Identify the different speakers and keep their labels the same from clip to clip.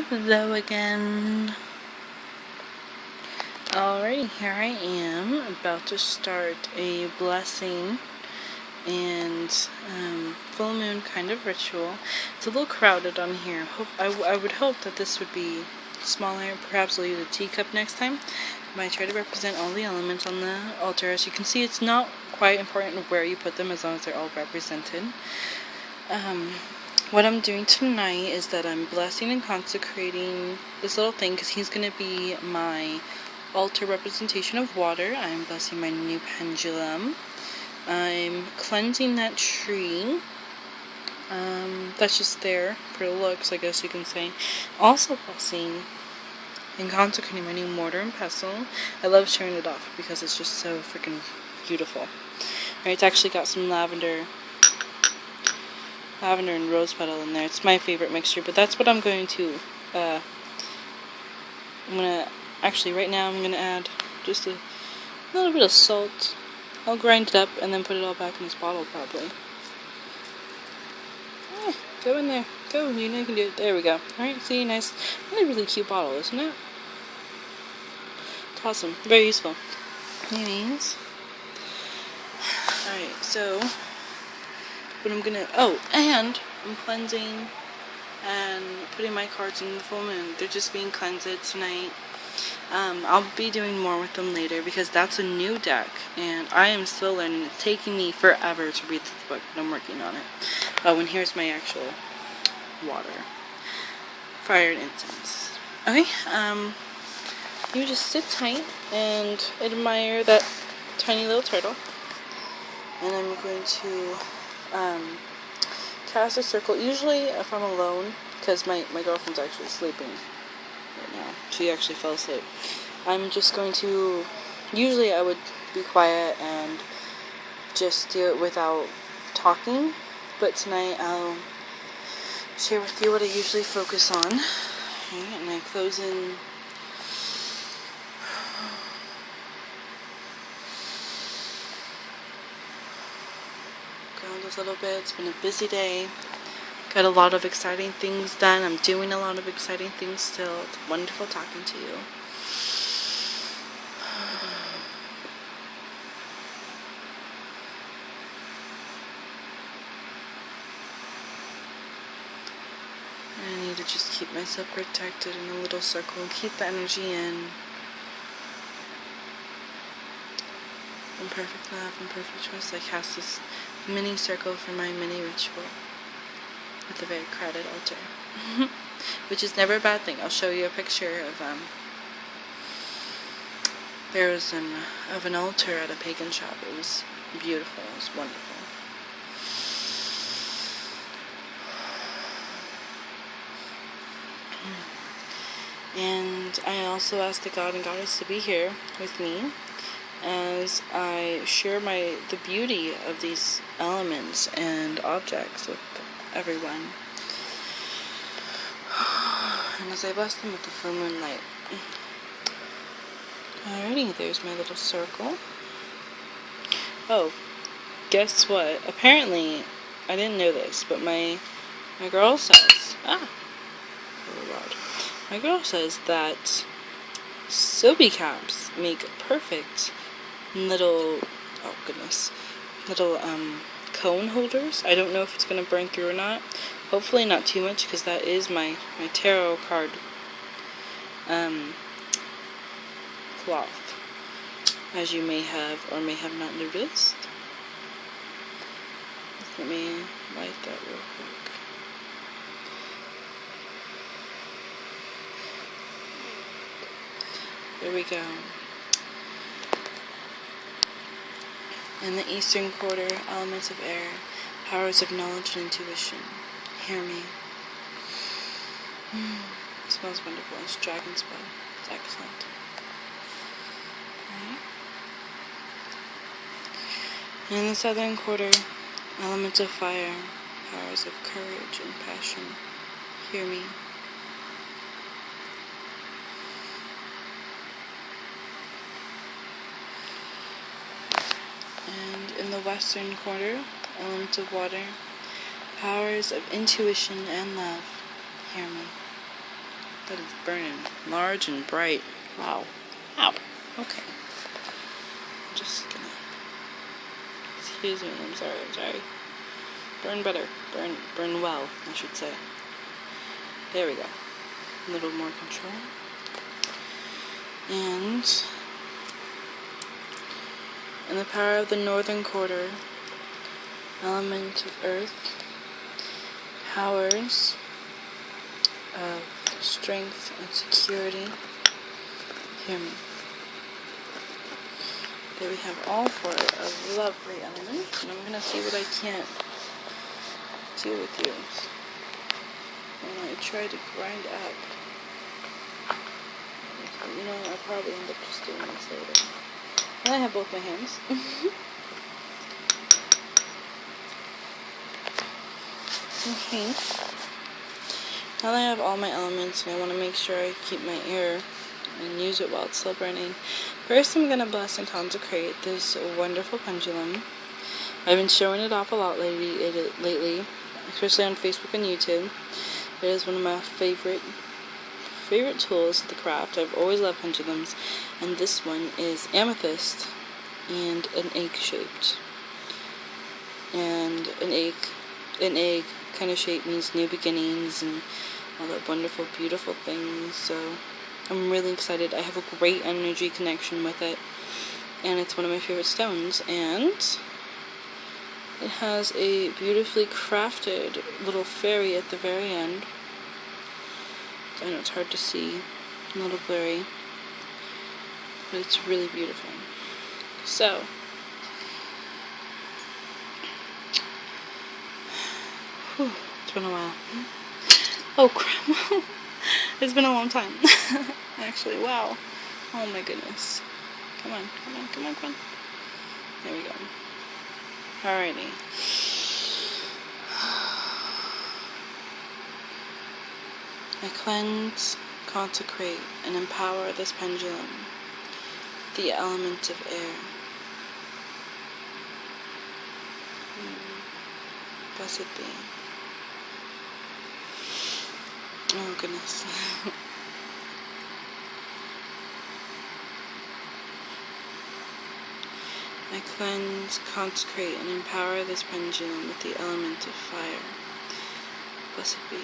Speaker 1: Hello again. Alright, here I am about to start a blessing and full moon kind of ritual. It's a little crowded on here. I would hope that this would be smaller. Perhaps I'll use a teacup next time. But I try to represent all the elements on the altar. As you can see, it's not quite important where you put them as long as they're all represented. What I'm doing tonight is that I'm blessing and consecrating this little thing because he's going to be my altar representation of water. I'm blessing my new pendulum. I'm cleansing that tree. That's just there for looks, I guess you can say. Also blessing and consecrating my new mortar and pestle. I love showing it off because it's just so freaking beautiful. Alright, it's actually got some lavender and rose petal in there. It's my favorite mixture, but that's what I'm going to, right now I'm gonna add just a little bit of salt. I'll grind it up and then put it all back in this bottle probably. Go in there. Go, you know you can do it. There we go. Alright, see, nice. Really cute bottle, isn't it? It's awesome. Very useful. Anyways. Alright, so what I'm gonna, and I'm cleansing and putting my cards in the full moon. They're just being cleansed tonight. I'll be doing more with them later because that's a new deck and I am still learning. It's taking me forever to read this book, but I'm working on it. Oh, and here's my actual water. Fire and incense. Okay, you just sit tight and admire that tiny little turtle. And I'm going to cast a circle, usually if I'm alone, because my girlfriend's actually sleeping right now. She actually fell asleep. I'm just going to, usually I would be quiet and just do it without talking, but tonight I'll share with you what I usually focus on. Okay, and I close in a little bit. It's been a busy day. Got a lot of exciting things done. I'm doing a lot of exciting things still. It's wonderful talking to you. I need to just keep myself protected in a little circle and keep the energy in perfect love and perfect trust. I cast this mini circle for my mini ritual at the very crowded altar, which is never a bad thing. I'll show you a picture of there was an altar at a pagan shop. It was beautiful. It was wonderful. And I also asked the God and Goddess to be here with me as I share the beauty of these elements and objects with everyone. And as I bless them with the full moonlight. Alrighty, there's my little circle. Oh, guess what? Apparently, I didn't know this, but my girl says, my girl says that soapy caps make perfect little cone holders. I don't know if it's going to burn through or not. Hopefully not too much, because that is my tarot card cloth, as you may have or may have not noticed. Let me light that real quick. There we go. In the eastern quarter, elements of air, powers of knowledge and intuition. Hear me. It smells wonderful. It's dragon's blood. It's excellent. Right. In the southern quarter, elements of fire, powers of courage and passion. Hear me. And in the western quarter, elements of water, powers of intuition and love. Hear me. That is burning. Large and bright. Wow. Ow. Okay. I'm just gonna... Excuse me, I'm sorry. Burn better. Burn well, I should say. There we go. A little more control. And in the power of the northern quarter, element of earth, powers of strength and security. Hear me. There we have all four of lovely elements, and I'm going to see what I can't do with yours. When I try to grind up, you know, I'll probably end up just doing this later. And I have both my hands. Okay. Now that I have all my elements, and I want to make sure I keep my air and use it while it's still burning, first I'm going to bless and consecrate this wonderful pendulum. I've been showing it off a lot lately, especially on Facebook and YouTube. It is one of my favorite tools of the craft. I've always loved pendulums, and this one is amethyst and an egg shaped. And an egg kind of shape means new beginnings and all that wonderful, beautiful things. So I'm really excited. I have a great energy connection with it, and it's one of my favorite stones. And it has a beautifully crafted little fairy at the very end. I know it's hard to see, a little blurry, but it's really beautiful. So, it's been a while. Oh crap, it's been a long time. Actually, wow. Oh my goodness. Come on. There we go. Alrighty. I cleanse, consecrate, and empower this pendulum, the element of air. Blessed be. Oh goodness. I cleanse, consecrate, and empower this pendulum with the element of fire. Blessed be.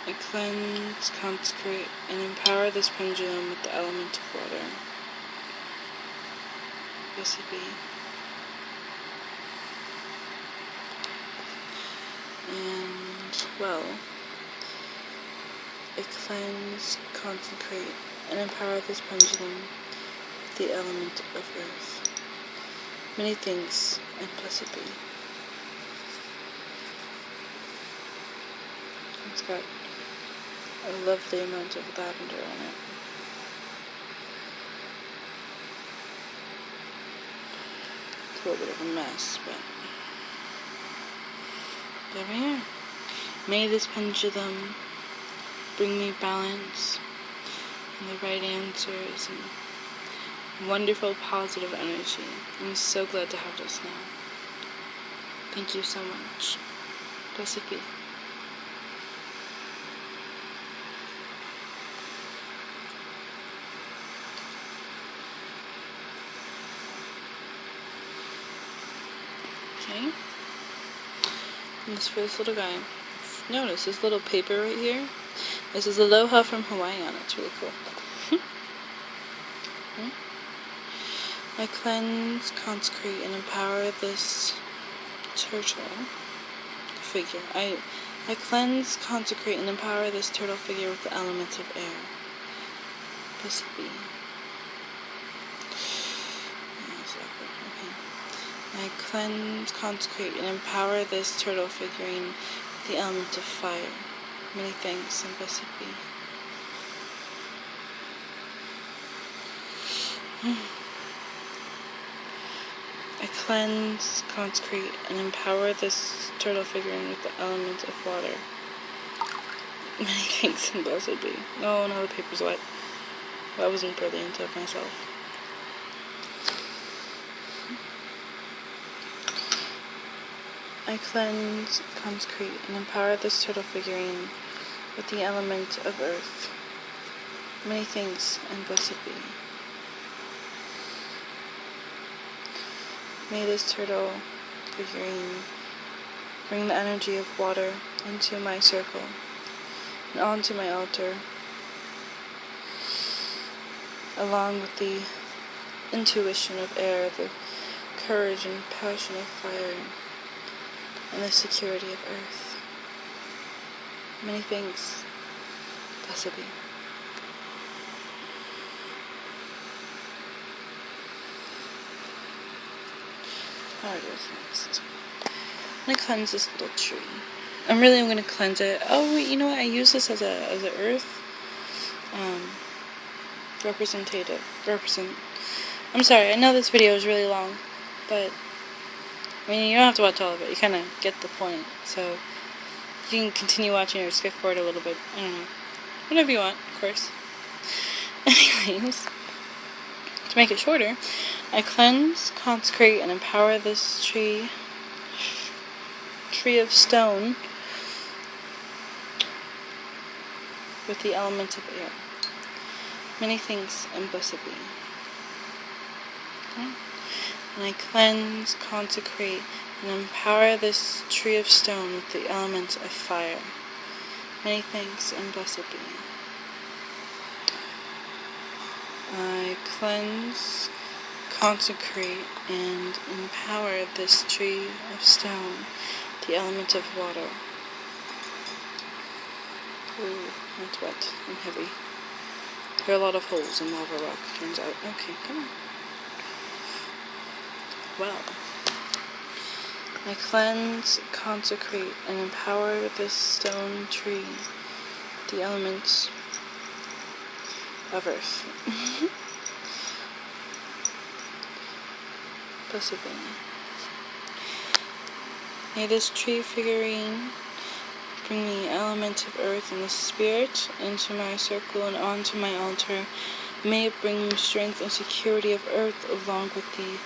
Speaker 1: I cleanse, consecrate, and empower this pendulum with the element of water. Blessed be. And, well, I cleanse, consecrate, and empower this pendulum with the element of earth. Many thanks, and blessed be. It's got a lovely amount of lavender on it. It's a little bit of a mess, but there we are. May this pendulum bring me balance and the right answers and wonderful positive energy. I'm so glad to have this now. Thank you so much. Blessed be. Okay. And this for this little guy. Notice this little paper right here. This is Aloha from Hawaii on it. It's really cool. I cleanse, consecrate, and empower this turtle figure. I cleanse, consecrate, and empower this turtle figure with the elements of air. Blessed be. I cleanse, consecrate, and empower this turtle figurine with the element of fire. Many thanks, and blessed be. I cleanse, consecrate, and empower this turtle figurine with the element of water. Many thanks, and blessed be. Oh, now the paper's wet. I wasn't brilliant of myself. I cleanse, consecrate, and empower this turtle figurine with the element of earth. Many thanks and blessed be. May this turtle figurine bring the energy of water into my circle and onto my altar, along with the intuition of air, the courage and passion of fire, and the security of earth. Many thanks, blessed be. Alright, what's next? I'm gonna cleanse this little tree. I'm gonna cleanse it. Oh wait, you know what? I use this as a earth I'm sorry, I know this video is really long, but I mean, you don't have to watch all of it. You kind of get the point. So you can continue watching or skip forward a little bit. I don't know. Whatever you want, of course. Anyways, to make it shorter, I cleanse, consecrate, and empower this tree of stone with the element of air. Many thanks and blessed be. Okay. And I cleanse, consecrate, and empower this tree of stone with the element of fire. Many thanks and blessed be. I cleanse, consecrate, and empower this tree of stone, the element of water. Ooh, that's wet and heavy. There are a lot of holes in lava rock, turns out. Okay, come on. Well, I cleanse, consecrate, and empower this stone tree, the elements of earth. Blessed be. May this tree figurine bring the element of earth and the spirit into my circle and onto my altar. May it bring strength and security of earth along with the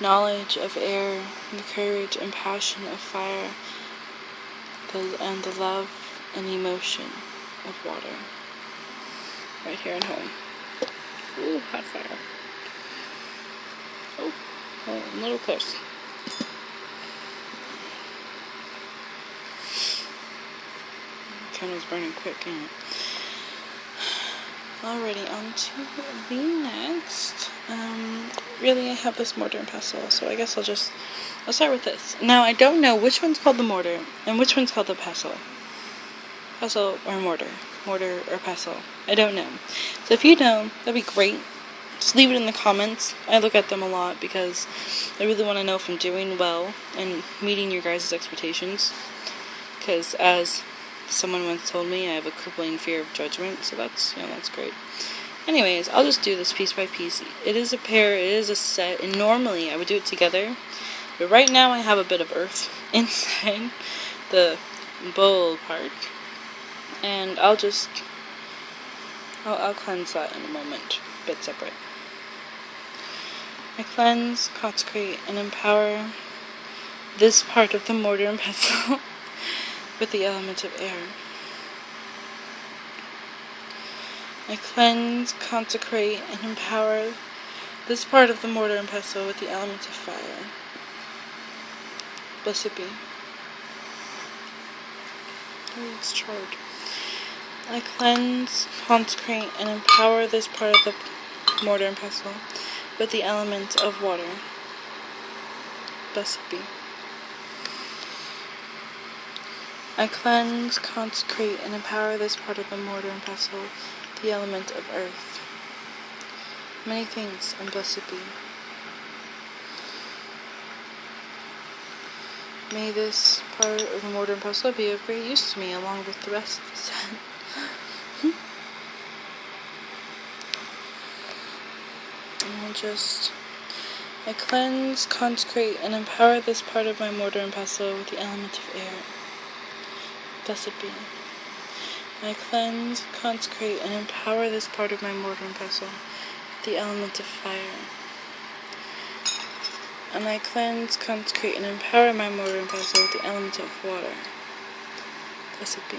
Speaker 1: knowledge of air, the courage and passion of fire, and the love and emotion of water. Right here at home. Ooh, hot fire. Oh, a little close. Candle's burning quick, ain't it? Alrighty, on to the next. Really, I have this mortar and pestle, so I guess I'll start with this. Now, I don't know which one's called the mortar and which one's called the pestle. Pestle or mortar. Mortar or pestle. I don't know. So if you know, that'd be great. Just leave it in the comments. I look at them a lot because I really want to know if I'm doing well and meeting your guys' expectations. Because as someone once told me, I have a crippling fear of judgment, so that's great. Anyways, I'll just do this piece by piece. It is a pair, it is a set, and normally I would do it together, but right now I have a bit of earth inside the bowl part, and I'll cleanse that in a moment, a bit separate. I cleanse, consecrate, and empower this part of the mortar and pestle with the element of air. I cleanse, consecrate, and empower this part of the mortar and pestle with the element of fire. Blessed be. Oh, it's charred. I cleanse, consecrate, and empower this part of the mortar and pestle with the element of water. Blessed be. I cleanse, consecrate, and empower this part of the mortar and pestle, the element of earth. Many thanks and blessed be. May this part of the mortar and pestle be of great use to me along with the rest of the set. I cleanse, consecrate, and empower this part of my mortar and pestle with the element of air. Blessed be. I cleanse, consecrate, and empower this part of my mortar and pestle with the element of fire. And I cleanse, consecrate, and empower my mortar and pestle with the element of water. Blessed be.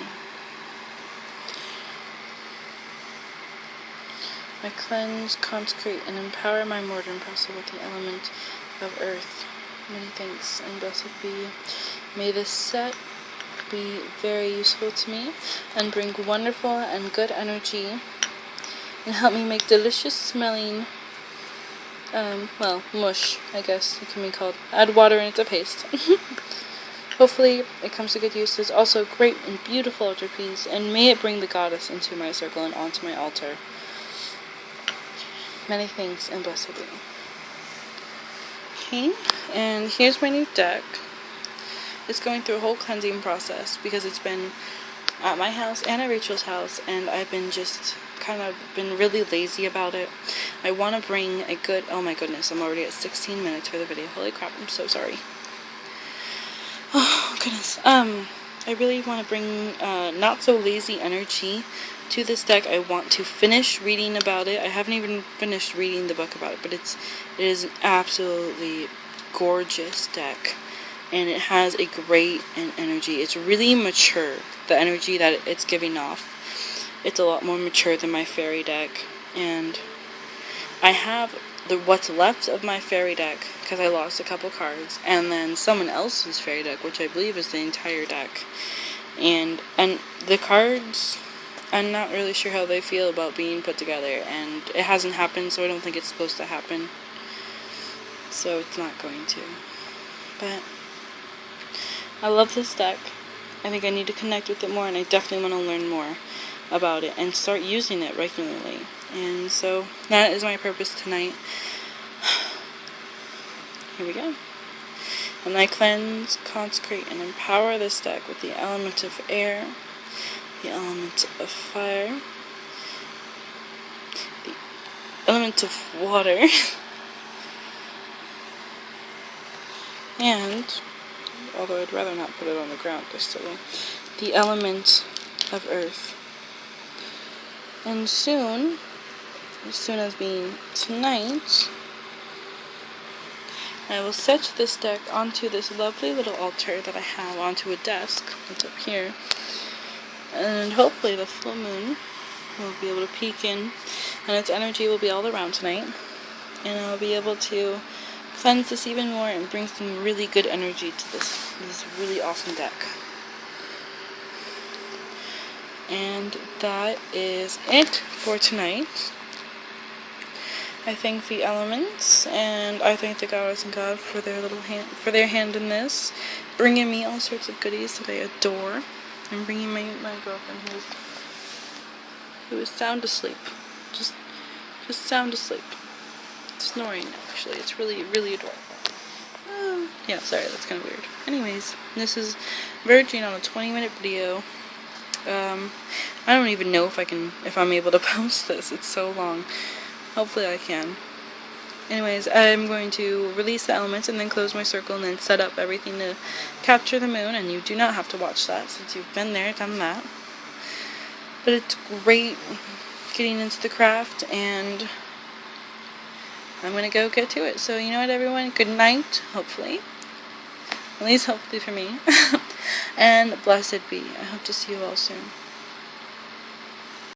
Speaker 1: I cleanse, consecrate, and empower my mortar and pestle with the element of earth. Many thanks, and blessed be. May this set be very useful to me, and bring wonderful and good energy, and help me make delicious smelling, mush, I guess it can be called. Add water and it's a paste. Hopefully it comes to good use. It's also great and beautiful altarpiece, and may it bring the goddess into my circle and onto my altar. Many thanks, and blessed be. Okay, and here's my new deck. It's going through a whole cleansing process because it's been at my house and at Rachel's house, and I've been just been really lazy about it. I want to bring a good, oh my goodness, I'm already at 16 minutes for the video. Holy crap, I'm so sorry. Oh goodness. I really want to bring not so lazy energy to this deck. I want to finish reading about it. I haven't even finished reading the book about it, but it is an absolutely gorgeous deck, and it has a great energy. It's really mature, the energy that it's giving off. It's a lot more mature than my fairy deck, and I have what's left of my fairy deck because I lost a couple cards, and then someone else's fairy deck, which I believe is the entire deck, and the cards, I'm not really sure how they feel about being put together, and it hasn't happened, so I don't think it's supposed to happen, so it's not going to. But I love this deck. I think I need to connect with it more, and I definitely want to learn more about it and start using it regularly. And so that is my purpose tonight. Here we go. And I cleanse, consecrate, and empower this deck with the element of air, the element of fire, the element of water, and, although I'd rather not put it on the ground this time, the element of earth. And soon, as soon as being tonight, I will set this deck onto this lovely little altar that I have onto a desk that's up here, and hopefully the full moon will be able to peek in, and its energy will be all around tonight, and I'll be able to cleanse this even more and bring some really good energy to this really awesome deck. And that is it for tonight. I thank the elements, and I thank the goddess and god for their hand in this, bringing me all sorts of goodies that I adore, and bringing my girlfriend who is sound asleep, just sound asleep, snoring. Actually, it's really adorable. Yeah, sorry, that's kind of weird. Anyways, this is verging on a 20-minute video. I don't even know if I'm able to post this. It's so long. Hopefully I can. Anyways, I'm going to release the elements and then close my circle and then set up everything to capture the moon, and you do not have to watch that since you've been there, done that. But it's great getting into the craft, and I'm going to go get to it. So you know what, everyone? Good night, hopefully. At least hopefully for me. And blessed be. I hope to see you all soon.